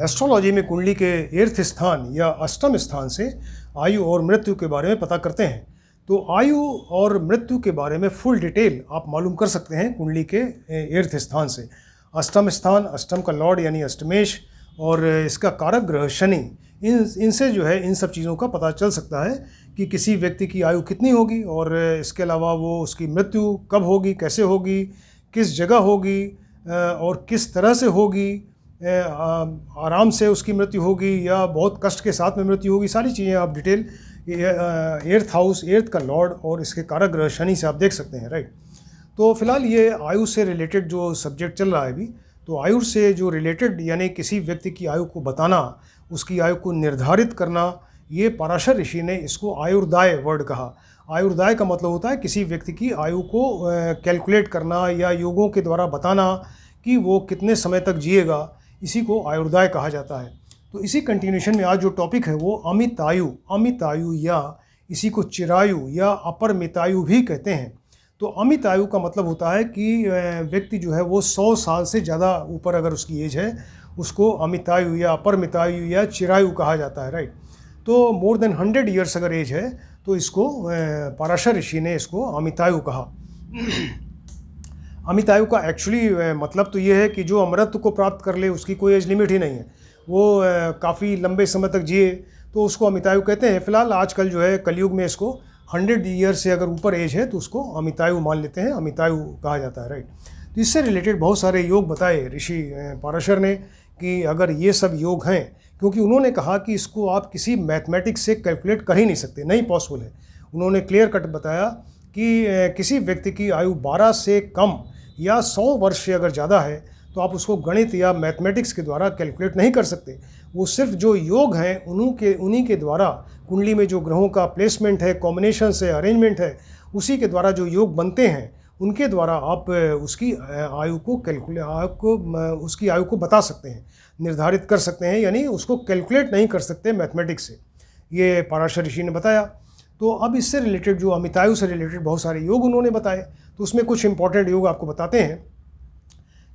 Astrology में कुंडली के 8th स्थान या अष्टम स्थान से आयु और मृत्यु के बारे में पता करते हैं। तो आयु और मृत्यु के बारे में फुल डिटेल आप मालूम कर सकते हैं कुंडली के 8th स्थान से। अष्टम स्थान, अष्टम का लॉर्ड यानी अष्टमेश और इसका कारक ग्रह शनि, इनसे जो है इन सब चीज़ों का पता चल सकता है कि किसी व्यक्ति की आयु कितनी होगी और इसके अलावा वो उसकी मृत्यु कब होगी, कैसे होगी, किस जगह होगी और किस तरह से होगी, आराम से उसकी मृत्यु होगी या बहुत कष्ट के साथ में मृत्यु होगी। सारी चीज़ें आप डिटेल 8th हाउस, 8th का लॉर्ड और इसके कारक ग्रह शनि से आप देख सकते हैं, राइट। तो फिलहाल ये आयु से रिलेटेड जो सब्जेक्ट चल रहा है अभी, तो आयु से जो रिलेटेड यानी किसी व्यक्ति की आयु को बताना, उसकी आयु को निर्धारित करना, ये पराशर ऋषि ने इसको आयुर्दाय वर्ड कहा। आयुर्दाय का मतलब होता है किसी व्यक्ति की आयु को कैलकुलेट करना या योगों के द्वारा बताना कि वो कितने समय तक जिएगा, इसी को आयुर्दाय कहा जाता है। तो इसी कंटिन्यूशन में आज जो टॉपिक है वो अमितायु या इसी को चिरायु या अपरमितायु भी कहते हैं। तो अमितायु का मतलब होता है कि व्यक्ति जो है वो 100 साल से ज़्यादा ऊपर अगर उसकी एज है, उसको अमितायु या अपरमितायु या चिरायु कहा जाता है, राइट। तो मोर देन 100 ईयर्स अगर एज है तो इसको पराशर ऋषि ने इसको अमितायु कहा। अमितायु का एक्चुअली मतलब तो ये है कि जो अमृत को प्राप्त कर ले, उसकी कोई एज लिमिट ही नहीं है, वो काफ़ी लंबे समय तक जिए तो उसको अमितायु कहते हैं। फिलहाल आजकल जो है कलयुग में इसको 100 ईयर से अगर ऊपर एज है तो उसको अमितायु मान लेते हैं, अमितायु कहा जाता है, राइट। तो इससे रिलेटेड बहुत सारे योग बताए ऋषि पराशर ने कि अगर ये सब योग हैं, क्योंकि उन्होंने कहा कि इसको आप किसी मैथमेटिक्स से कैलकुलेट कर ही नहीं सकते, नहीं पॉसिबल है। उन्होंने क्लियर कट बताया कि किसी व्यक्ति की आयु 12 से कम या 100 वर्ष से अगर ज़्यादा है तो आप उसको गणित या मैथमेटिक्स के द्वारा कैलकुलेट नहीं कर सकते। वो सिर्फ जो योग हैं उन्हीं के द्वारा, कुंडली में जो ग्रहों का प्लेसमेंट है, कॉम्बिनेशन है, अरेंजमेंट है, उसी के द्वारा जो योग बनते हैं उनके द्वारा आप उसकी आयु को उसकी आयु को बता सकते हैं, निर्धारित कर सकते हैं, यानी उसको कैलकुलेट नहीं कर सकते मैथमेटिक्स से। ये पराशर ऋषि ने बताया। तो अब इससे रिलेटेड जो अमितायु से रिलेटेड बहुत सारे योग उन्होंने बताए, तो उसमें कुछ इंपॉर्टेंट योग आपको बताते हैं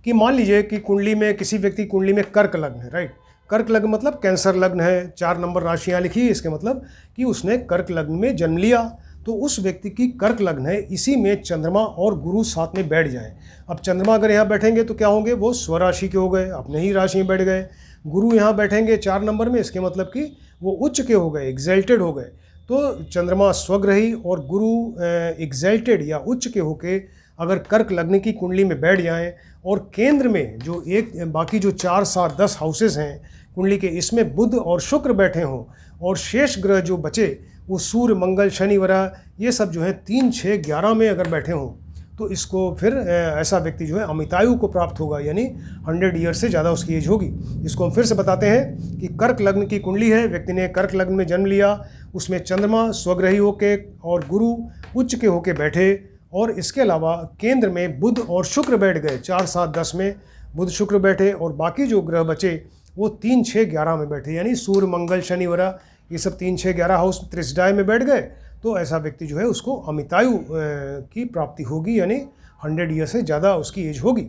कि मान लीजिए कि कुंडली में किसी व्यक्ति कुंडली में कर्क लग्न है, राइट। कर्क लग्न मतलब कैंसर लग्न है, 4 नंबर राशियाँ लिखी, इसके मतलब कि उसने कर्क लग्न में जन्म लिया। तो उस व्यक्ति की कर्क लग्न है, इसी में चंद्रमा और गुरु साथ में बैठ जाएं। अब चंद्रमा अगर यहाँ बैठेंगे तो क्या होंगे, वो स्वराशि के हो गए, अपने ही राशि में बैठ गए। गुरु यहाँ बैठेंगे 4 नंबर में, इसके मतलब कि वो उच्च के हो गए, एग्जैल्टेड हो गए। तो चंद्रमा स्वग्रही और गुरु एग्जैल्टेड या उच्च के होके अगर कर्क लग्न की कुंडली में बैठ जाएं और केंद्र में जो बाकी जो 4, 7, 10 हाउसेस हैं कुंडली के, इसमें बुध और शुक्र बैठे हों और शेष ग्रह जो बचे वो सूर्य, मंगल, शनि वगैरह ये सब जो है 3, 6, 11 में अगर बैठे हों तो इसको फिर ऐसा व्यक्ति जो है अमितायु को प्राप्त होगा, यानी 100 ईयर से ज़्यादा उसकी एज होगी। इसको हम फिर से बताते हैं कि कर्क लग्न की कुंडली है, व्यक्ति ने कर्क लग्न में जन्म लिया, उसमें चंद्रमा स्वग्रही होके और गुरु उच्च के होके बैठे और इसके अलावा केंद्र में बुध और शुक्र बैठ गए, 4, 7, 10 में बुध शुक्र बैठे और बाकी जो ग्रह बचे वो 3, 6, 11 में बैठे, यानी सूर्य, मंगल, शनि वगैरह ये सब 3, 6, 11 हाउस त्रिसडाय में बैठ गए। तो ऐसा व्यक्ति जो है उसको अमितायु की प्राप्ति होगी, यानी 100 ईयर से ज़्यादा उसकी एज होगी।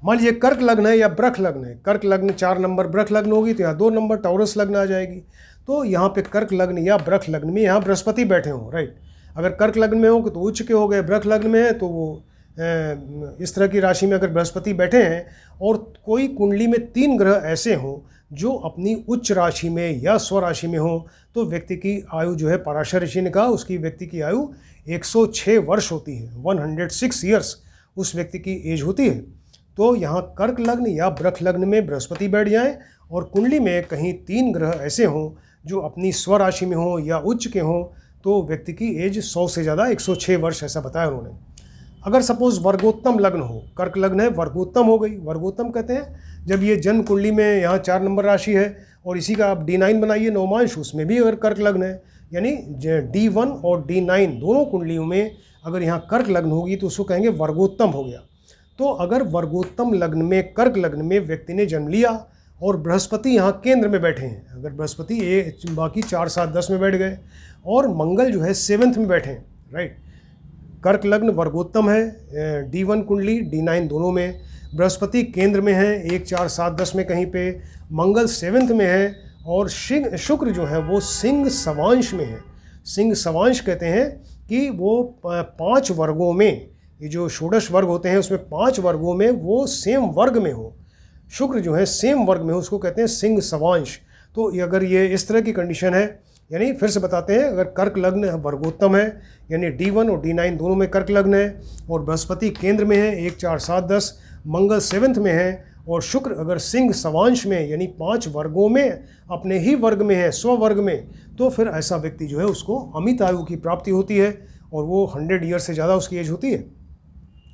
मान लीजिए कर्क लग्न है या ब्रख लग्न है, कर्क लग्न 4 नंबर ब्रख लग्न होगी तो यहाँ 2 नंबर टॉरस लग्न आ जाएगी। तो यहाँ पे कर्क लग्न या ब्रख लग्न में यहाँ बृहस्पति बैठे हों, राइट। अगर कर्क लग्न में हो तो उच्च के हो गए, ब्रख लग्न में है तो वो इस तरह की राशि में अगर बृहस्पति बैठे हैं और कोई कुंडली में 3 ग्रह ऐसे हों जो अपनी उच्च राशि में या स्वराशि में हो तो व्यक्ति की आयु जो है पराशर ऋषि ने कहा उसकी व्यक्ति की आयु 106 वर्ष होती है, 106 ईयर्स उस व्यक्ति की एज होती है। तो यहाँ कर्क लग्न या ब्रख लग्न में बृहस्पति बैठ जाएं और कुंडली में कहीं 3 ग्रह ऐसे हों जो अपनी स्वराशि में हो या उच्च के हों तो व्यक्ति की एज 100 से ज़्यादा 106 वर्ष ऐसा बताया उन्होंने। अगर सपोज वर्गोत्तम लग्न हो, कर्क लग्न है, वर्गोत्तम हो गई, वर्गोत्तम कहते हैं जब ये जन्म कुंडली में यहाँ 4 नंबर राशि है और इसी का आप D9 बनाइए नवमांश, उसमें भी अगर कर्क लग्न है, यानी D1 और D9 दोनों कुंडलियों में अगर यहाँ कर्क लग्न होगी तो उसको कहेंगे वर्गोत्तम हो गया। तो अगर वर्गोत्तम लग्न में कर्क लग्न में व्यक्ति ने जन्म लिया और बृहस्पति यहाँ केंद्र में बैठे हैं, अगर बृहस्पति बाकी 4, 7, 10 में बैठ गए और मंगल जो है 7th में बैठे हैं, राइट। कर्क लग्न वर्गोत्तम है, D1 कुंडली D9 दोनों में, बृहस्पति केंद्र में है 1 4 7 10 में कहीं पे, मंगल 7th में है, और शुक्र जो है वो सिंह सवांश में है। सिंह सवांश कहते हैं कि वो 5 वर्गों में, ये जो षोडश वर्ग होते हैं उसमें 5 वर्गों में वो सेम वर्ग में हो, शुक्र जो है सेम वर्ग में हो, उसको कहते हैं सिंह सवांश। तो अगर ये इस तरह की कंडीशन है, यानी फिर से बताते हैं, अगर कर्क लग्न वर्गोत्तम है यानी D1 और D9 दोनों में कर्क लग्न है, और बृहस्पति केंद्र में है 1 4 7 10, मंगल 7th में है, और शुक्र अगर सिंह सवांश में यानी 5 वर्गों में अपने ही वर्ग में है, स्ववर्ग में, तो फिर ऐसा व्यक्ति जो है उसको अमित आयु की प्राप्ति होती है, और वो 100 ईयर से ज़्यादा उसकी एज होती है।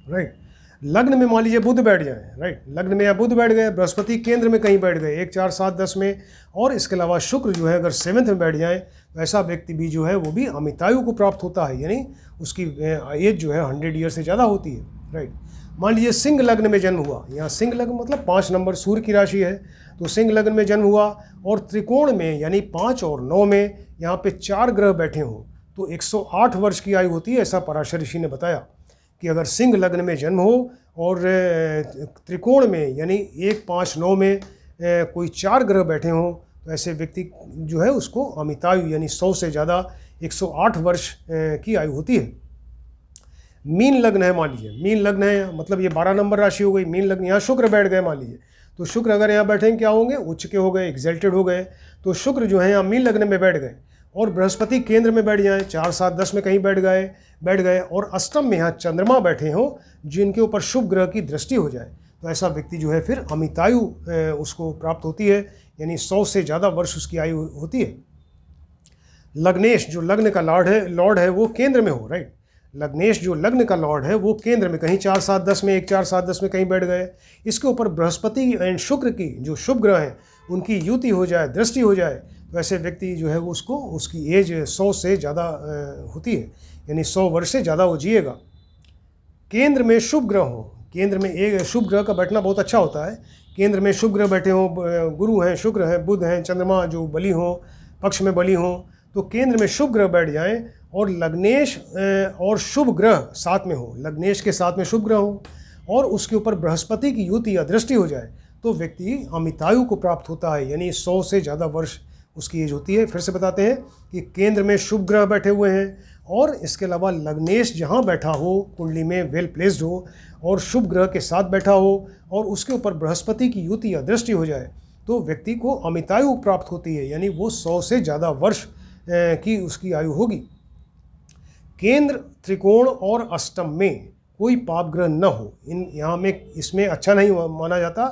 राइट। लग्न में मान लीजिए बुध बैठ जाए, राइट, लग्न में या बुध बैठ गए, बृहस्पति केंद्र में कहीं बैठ गए 1 4 7 10 में, और इसके अलावा शुक्र जो है अगर 7th में बैठ जाए, तो ऐसा व्यक्ति भी जो है वो भी अमितायु को प्राप्त होता है, यानी उसकी एज जो है 100 ईयर से ज़्यादा होती है। राइट। मान लीजिए सिंह लग्न में जन्म हुआ, यहाँ सिंह लग्न मतलब 5 नंबर सूर्य की राशि है, तो सिंह लग्न में जन्म हुआ और त्रिकोण में यानी 5 और 9 में यहाँ पे 4 ग्रह बैठे हों, तो 108 वर्ष की आयु होती है। ऐसा पराशर ऋषि ने बताया कि अगर सिंह लग्न में जन्म हो और त्रिकोण में यानी 1 5 9 में कोई 4 ग्रह बैठे हों, तो ऐसे व्यक्ति जो है उसको अमितायु यानी 100 से ज़्यादा 108 वर्ष की आयु होती है। मीन लग्न है, मान लीजिए मीन लग्न है, मतलब ये 12 नंबर राशि हो गई। मीन लग्न, यहाँ शुक्र बैठ गए मान लीजिए, तो शुक्र अगर यहाँ बैठेंगे क्या होंगे, उच्च के हो गए, एग्जल्टेड हो गए। तो शुक्र जो है यहाँ मीन लग्न में बैठ गए, और बृहस्पति केंद्र में बैठ जाए 4 7 10 में कहीं बैठ गए, और अष्टम में यहाँ चंद्रमा बैठे हों जिनके ऊपर शुभ ग्रह की दृष्टि हो जाए, तो ऐसा व्यक्ति जो है फिर अमितायु उसको प्राप्त होती है, यानी 100 से ज़्यादा वर्ष उसकी आयु होती है। लग्नेश जो लग्न का लॉर्ड है वो केंद्र में हो, राइट, लग्नेश जो लग्न का लॉर्ड है वो केंद्र में कहीं 4 7 10 में 1 4 7 10 में कहीं बैठ गए, इसके ऊपर बृहस्पति एंड शुक्र की जो शुभ ग्रह हैं उनकी युति हो जाए, दृष्टि हो जाए, तो ऐसे व्यक्ति जो है वो उसको उसकी एज 100 से ज़्यादा होती है, यानी 100 वर्ष से ज़्यादा वो जिएगा। केंद्र में शुभ ग्रह हो, केंद्र में एक शुभ ग्रह का बैठना बहुत अच्छा होता है। केंद्र में शुभ ग्रह बैठे हों, गुरु हैं, शुक्र हैं, बुध हैं, चंद्रमा जो बली हों, पक्ष में बली हों, तो केंद्र में शुभ ग्रह बैठ जाएं, और लग्नेश और शुभ ग्रह साथ में हो, लग्नेश के साथ में शुभ ग्रह हो, और उसके ऊपर बृहस्पति की युति या दृष्टि हो जाए, तो व्यक्ति अमितायु को प्राप्त होता है, यानी 100 से ज़्यादा वर्ष उसकी एज होती है। फिर से बताते हैं कि केंद्र में शुभ ग्रह बैठे हुए हैं, और इसके अलावा लग्नेश जहाँ बैठा हो कुंडली में वेल प्लेस्ड हो, और शुभ ग्रह के साथ बैठा हो, और उसके ऊपर बृहस्पति की युति या दृष्टि हो जाए, तो व्यक्ति को अमितायु प्राप्त होती है, यानी वो 100 से ज़्यादा वर्ष की उसकी आयु होगी। केंद्र, त्रिकोण और अष्टम में कोई पाप ग्रह न हो, यहाँ में इसमें अच्छा नहीं माना जाता।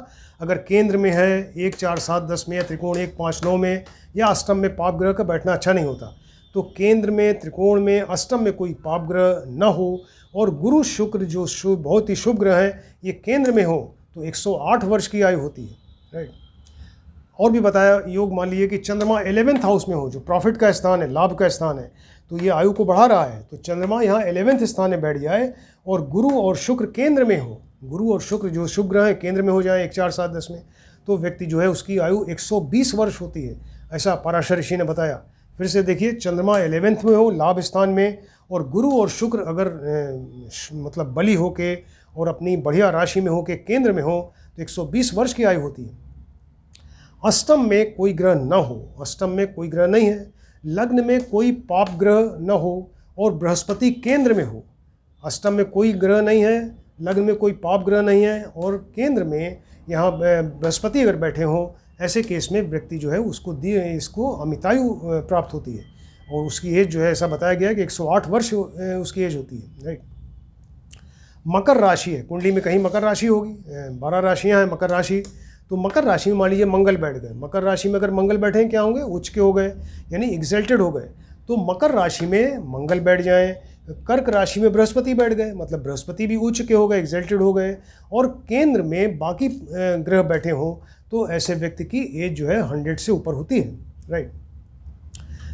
अगर केंद्र में है 1 4 7 10 में, या त्रिकोण 1 5 9 में, या अष्टम में पाप ग्रह का बैठना अच्छा नहीं होता। तो केंद्र में, त्रिकोण में, अष्टम में कोई पाप ग्रह न हो, और गुरु शुक्र जो शुभ बहुत ही शुभ ग्रह हैं ये केंद्र में हो, तो 108 वर्ष की आयु होती है। राइट। और भी बताया योग, मान लीजिए कि चंद्रमा 11th हाउस में हो, जो प्रॉफिट का स्थान है, लाभ का स्थान है, तो ये आयु को बढ़ा रहा है, तो चंद्रमा यहाँ 11th स्थान में बैठ जाए, और गुरु और शुक्र केंद्र में हो, गुरु और शुक्र जो शुभ ग्रह है केंद्र में हो जाए 1 4 7 10 में, तो व्यक्ति जो है उसकी आयु 120 वर्ष होती है, ऐसा पराशर ऋषि ने बताया। फिर से देखिए, चंद्रमा 11th में हो, लाभ स्थान में, और गुरु और शुक्र अगर मतलब बली हो के और अपनी बढ़िया राशि में हो के केंद्र में हो, तो 120 वर्ष की आयु होती है। अष्टम में कोई ग्रह न हो, अष्टम में कोई ग्रह नहीं है, लग्न में कोई पाप ग्रह न हो, और बृहस्पति केंद्र में हो, अष्टम में कोई ग्रह नहीं है, लग्न में कोई पाप ग्रह नहीं है, और केंद्र में यहाँ बृहस्पति अगर बैठे हों, ऐसे केस में व्यक्ति जो है इसको अमितायु प्राप्त होती है, और उसकी एज जो है ऐसा बताया गया है कि 108 वर्ष उसकी एज होती है। राइट। मकर राशि है, कुंडली में कहीं मकर राशि होगी, 12 राशियाँ हैं मकर राशि, तो मकर राशि में मान लीजिए मंगल बैठ गए, मकर राशि में अगर मंगल बैठे क्या होंगे, उच्च के हो गए, यानी एग्जल्टेड हो गए। तो मकर राशि में मंगल बैठ जाएं, कर्क राशि में बृहस्पति बैठ गए, मतलब बृहस्पति भी उच्च के हो गए, एग्जल्टेड हो गए, और केंद्र में बाकी ग्रह बैठे हों, तो ऐसे व्यक्ति की एज जो है 100 से ऊपर होती है। राइट।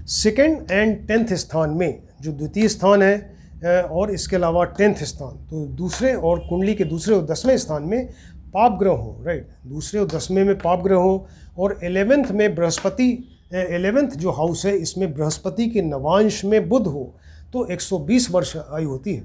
2nd एंड 10th स्थान में, जो द्वितीय स्थान है और इसके अलावा 10th स्थान, तो दूसरे और कुंडली के दूसरे और 10वें स्थान में पाप ग्रह हो। राइट। दूसरे और 10वें में पाप ग्रह हो, और 11th में बृहस्पति, 11th जो हाउस है इसमें बृहस्पति के नवांश में बुध हो, तो 120 वर्ष आयु होती है।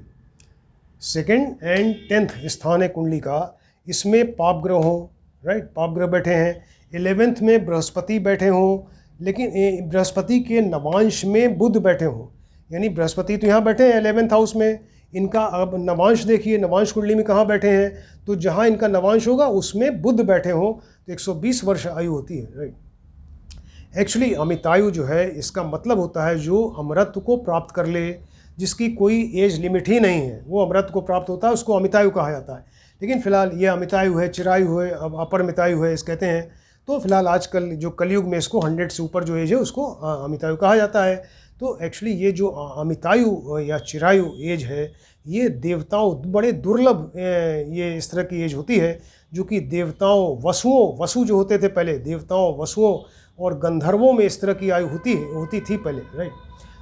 सेकंड एंड 10th स्थान है कुंडली का, इसमें पाप ग्रह हों, राइट, पाप ग्रह बैठे हैं। 11th में बृहस्पति बैठे हों, लेकिन बृहस्पति के नवांश में बुध बैठे हों, यानी बृहस्पति तो यहाँ बैठे हैं 11th हाउस में, इनका अब नवांश देखिए, नवांश कुंडली में कहाँ बैठे हैं, तो जहाँ इनका नवांश होगा उसमें बुध बैठे हों तो 120 वर्ष आयु होती है, राइट। एक्चुअली अमितायु जो है इसका मतलब होता है जो अमरत्व को प्राप्त कर ले, जिसकी कोई एज लिमिट ही नहीं है, वो अमरत्व को प्राप्त होता है, उसको अमितायु कहा जाता है। लेकिन फिलहाल ये अमितायु है, चिरायु है, अब अपरमितायु है इस कहते हैं। तो फिलहाल आजकल जो कलयुग में इसको 100 से ऊपर जो एज है उसको अमितायु कहा जाता है। तो एक्चुअली ये जो अमितायु या चिरायु एज है, ये देवताओं, बड़े दुर्लभ ये इस तरह की एज होती है जो कि देवताओं, वसु जो होते थे पहले, देवताओं, वसुओं और गंधर्वों में इस तरह की आयु होती थी पहले, राइट।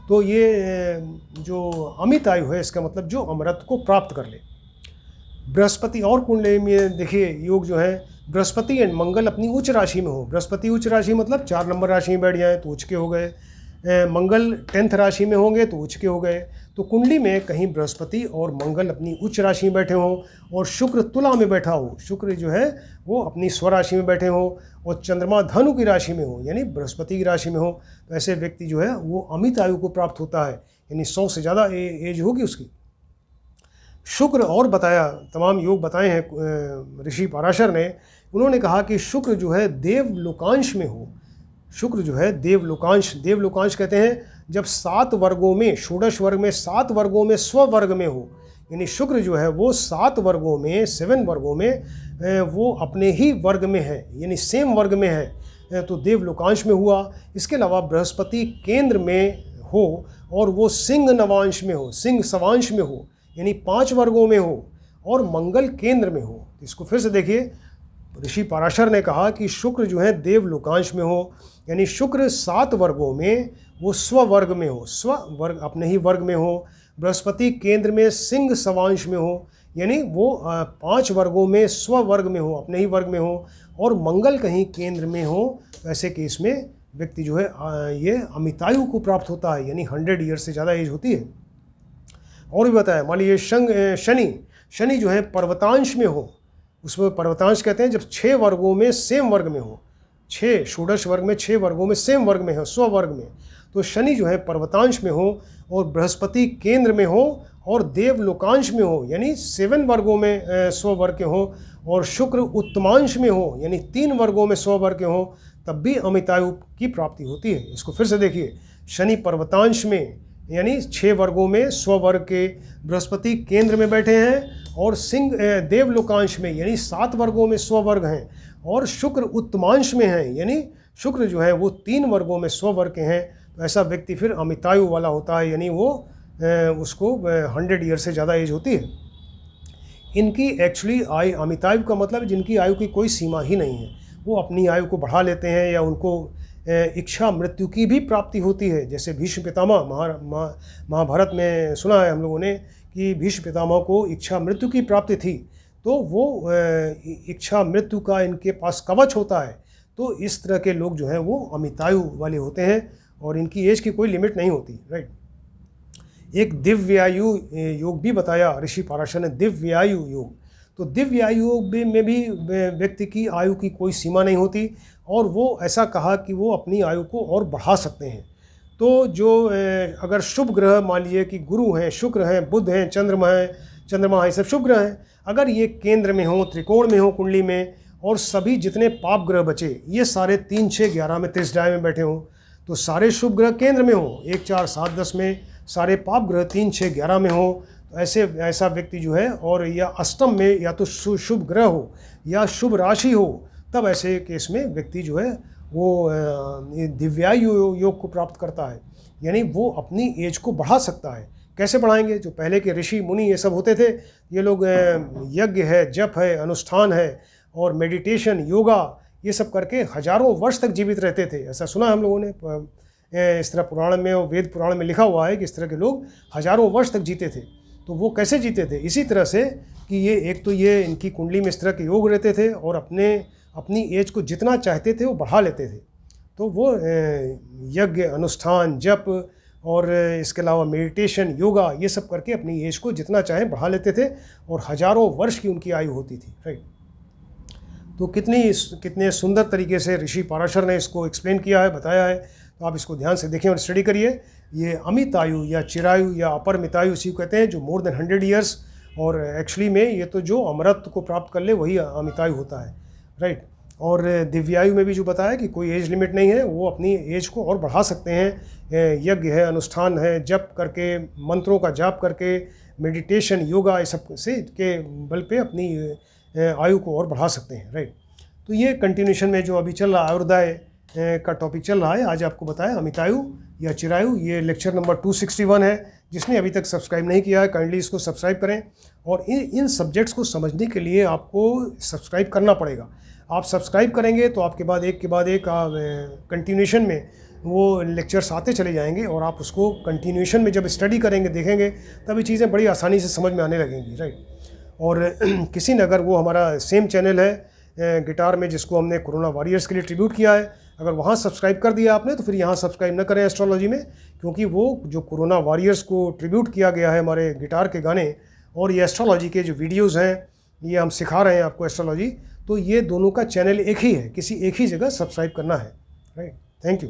तो ये जो अमित आयु है इसका मतलब जो अमरत्व को प्राप्त कर ले। बृहस्पति और कुंडली में देखिए योग जो है, बृहस्पति एंड मंगल अपनी उच्च राशि में हो। बृहस्पति उच्च राशि मतलब 4 नंबर राशि में बैठ जाए तो उच्च के हो गए, मंगल 10th राशि में होंगे तो उच्च के हो गए। तो कुंडली में कहीं बृहस्पति और मंगल अपनी उच्च राशि में बैठे हों और शुक्र तुला में बैठा हो, शुक्र जो है वो अपनी स्वराशि में बैठे हों और चंद्रमा धनु की राशि में हो, यानी बृहस्पति की राशि में हो, तो ऐसे व्यक्ति जो है वो अमित आयु को प्राप्त होता है, यानी 100 से ज़्यादा एज होगी उसकी। शुक्र और बताया, तमाम योग बताए हैं ऋषि पराशर ने। उन्होंने कहा कि शुक्र जो है देवलोकांश में हो, शुक्र जो है देवलोकांश कहते हैं जब 7 वर्गों में, षोडश वर्ग में 7 वर्गों में स्ववर्ग में हो, यानी शुक्र जो है वो 7 वर्गों में, 7 वर्गों में वो अपने ही वर्ग में है, यानी सेम वर्ग में है, तो देवलोकांश में हुआ। इसके अलावा बृहस्पति केंद्र में हो और वो सिंह नवांश में हो, सिंह सवांश में हो, यानी 5 वर्गों में हो, और मंगल केंद्र में हो। इसको फिर से देखिए, ऋषि पराशर ने कहा कि शुक्र जो है देवलोकांश में हो, यानी शुक्र 7 वर्गों में वो स्ववर्ग में हो, स्ववर्ग अपने ही वर्ग में हो। बृहस्पति केंद्र में सिंह सवांश में हो, यानी वो 5 वर्गों में स्ववर्ग में हो, अपने ही वर्ग में हो, और मंगल कहीं केंद्र में हो। ऐसे केस में व्यक्ति जो है ये अमितायु को प्राप्त होता है, यानी 100 ईयर से ज़्यादा एज होती है। और भी बताया, मान लीजिए शनि जो है पर्वतांश में हो, उसमें पर्वतांश कहते हैं जब 6 वर्गों में सेम वर्ग में हो, 6 षोडश वर्ग में 6 वर्गों में सेम वर्ग में हो, स्ववर्ग में, तो शनि जो है पर्वतांश में हो और बृहस्पति केंद्र में हो और देवलोकांश में हो, यानी 7 वर्गों में स्ववर्ग के हो, और शुक्र उत्तमांश में हो, यानी 3 वर्गों में स्ववर्ग के हो, तब भी अमितायु की प्राप्ति होती है। इसको फिर से देखिए, शनि पर्वतांश में यानी 6 वर्गों में स्ववर्ग के, बृहस्पति केंद्र में बैठे हैं, और सिंह देवलोकांश में यानी 7 वर्गों में स्ववर्ग हैं, और शुक्र उत्तमांश में हैं, यानी शुक्र जो है वो 3 वर्गों में स्ववर्ग के हैं। तो ऐसा व्यक्ति फिर अमितायु वाला होता है, यानी वो उसको 100 ईयर से ज़्यादा एज होती है। इनकी एक्चुअली अमितायु का मतलब जिनकी आयु की कोई सीमा ही नहीं है, वो अपनी आयु को बढ़ा लेते हैं, या उनको इच्छा मृत्यु की भी प्राप्ति होती है। जैसे भीष्म पितामह, महाभारत में सुना है हम लोगों ने कि भीष्म पितामह को इच्छा मृत्यु की प्राप्ति थी, तो वो इच्छा मृत्यु का इनके पास कवच होता है। तो इस तरह के लोग जो हैं वो अमितायु वाले होते हैं, और इनकी एज की कोई लिमिट नहीं होती, राइट। एक दिव्यायु योग भी बताया ऋषि पराशर ने, दिव्यायु योग। तो दिव्यायु योग में भी व्यक्ति की आयु की कोई सीमा नहीं होती, और वो ऐसा कहा कि वो अपनी आयु को और बढ़ा सकते हैं। तो जो अगर शुभ ग्रह, मान लीजिए कि गुरु हैं, शुक्र हैं, बुध हैं, चंद्रमा है, सब शुभ ग्रह हैं, अगर ये केंद्र में हो, त्रिकोण में हो कुंडली में, और सभी जितने पाप ग्रह बचे ये सारे 3, 6, 11 में, त्रिसडाय में बैठे हों, तो सारे शुभ ग्रह केंद्र में हो, 1, 4, 7, 10 में, सारे पाप ग्रह 3, 6, 11 में हो, तो ऐसा व्यक्ति जो है, और या अष्टम में या तो शुभ ग्रह हो या शुभ राशि हो, तब ऐसे केस में व्यक्ति जो है वो दिव्यायु योग को प्राप्त करता है, यानी वो अपनी एज को बढ़ा सकता है। कैसे बढ़ाएंगे? जो पहले के ऋषि मुनि ये सब होते थे, ये लोग यज्ञ है, जप है, अनुष्ठान है, और मेडिटेशन, योगा, ये सब करके हजारों वर्ष तक जीवित रहते थे। ऐसा सुना हम लोगों ने, इस तरह पुराण में और वेद पुराण में लिखा हुआ है कि इस तरह के लोग हजारों वर्ष तक जीते थे। तो वो कैसे जीते थे? इसी तरह से कि ये एक तो ये इनकी कुंडली में इस तरह के योग रहते थे, और अपनी एज को जितना चाहते थे वो बढ़ा लेते थे। तो वो यज्ञ, अनुष्ठान, जप, और इसके अलावा मेडिटेशन, योगा, ये सब करके अपनी एज को जितना चाहें बढ़ा लेते थे और हज़ारों वर्ष की उनकी आयु होती थी, राइट। तो कितने सुंदर तरीके से ऋषि पाराशर ने इसको एक्सप्लेन किया है, बताया है। तो आप इसको ध्यान से देखें और स्टडी करिए। ये अमित आयु या चिरायु या अपरमितायु इसी को कहते हैं, जो मोर देन 100 ईयर्स, और एक्चुअली में ये तो जो अमरत्व को प्राप्त कर ले वही अमितायु होता है, राइट। और दिव्यायु में भी जो बताया कि कोई एज लिमिट नहीं है, वो अपनी एज को और बढ़ा सकते हैं। यज्ञ है, अनुष्ठान है, जप करके, मंत्रों का जाप करके, मेडिटेशन, योगा, ये सब से के बल पे अपनी आयु को और बढ़ा सकते हैं, राइट। तो ये कंटिन्यूशन में जो अभी चल रहा आयुर्वेद का टॉपिक चल रहा है, आज आपको बताया अमितायु या चिरायु। ये लेक्चर नंबर 261 है। जिसने अभी तक सब्सक्राइब नहीं किया है काइंडली इसको सब्सक्राइब करें। और इन सब्जेक्ट्स को समझने के लिए आपको सब्सक्राइब करना पड़ेगा। आप सब्सक्राइब करेंगे तो आपके बाद एक कंटिन्यूशन में वो लेक्चर्स आते चले जाएंगे, और आप उसको कंटिन्यूशन में जब स्टडी करेंगे, देखेंगे, तब ये चीज़ें बड़ी आसानी से समझ में आने लगेंगी, राइट। और किसी ने अगर, वो हमारा सेम चैनल है गिटार में, जिसको हमने कोरोना वॉरियर्स के लिए ट्रिब्यूट किया है, अगर वहाँ सब्सक्राइब कर दिया आपने तो फिर यहाँ सब्सक्राइब न करें एस्ट्रोलॉजी में, क्योंकि वो जो कोरोना वॉरियर्स को ट्रिब्यूट किया गया है हमारे गिटार के गाने, और ये एस्ट्रोलॉजी के जो वीडियोज़ हैं, ये हम सिखा रहे हैं आपको एस्ट्रोलॉजी, तो ये दोनों का चैनल एक ही है, किसी एक ही जगह सब्सक्राइब करना है, राइट। Thank you.